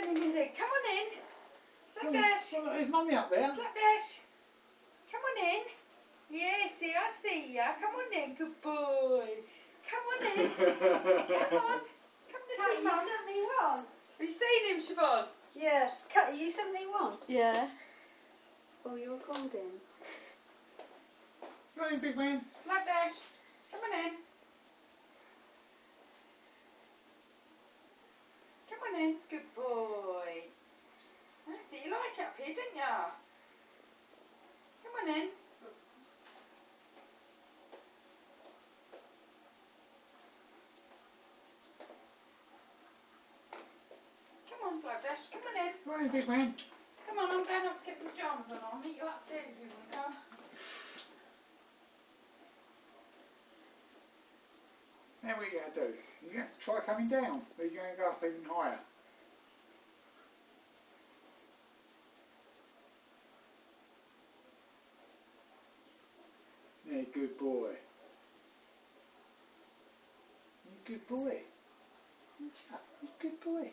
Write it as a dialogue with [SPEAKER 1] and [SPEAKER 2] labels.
[SPEAKER 1] turning, is it? Come on in. Slapdash.
[SPEAKER 2] Well, there's Mummy up there.
[SPEAKER 1] Slapdash. Come on in. Yeah, see, I see ya. Come on in, good boy. Come on in. Come on. Come to
[SPEAKER 3] Kat,
[SPEAKER 1] see
[SPEAKER 3] you
[SPEAKER 1] Mum.
[SPEAKER 3] 71?
[SPEAKER 1] Have you seen him, Siobhan?
[SPEAKER 3] Yeah. Kat, are you 71?
[SPEAKER 4] Yeah.
[SPEAKER 3] Oh, you're recording.
[SPEAKER 2] Come on in, big man.
[SPEAKER 1] Slapdash. Come on in. Come on in, good boy. I see you like it up here, didn't ya? Come on in. Come on, Slapdash. Come on in.
[SPEAKER 2] Come on in, big man.
[SPEAKER 1] Come on, I'm going up to get my pyjamas on. I'll meet you upstairs if you want to come.
[SPEAKER 2] Now what are you going to do? You have to try coming down, or you're going to go up even higher. Yeah, good boy. You good boy. He's a good boy.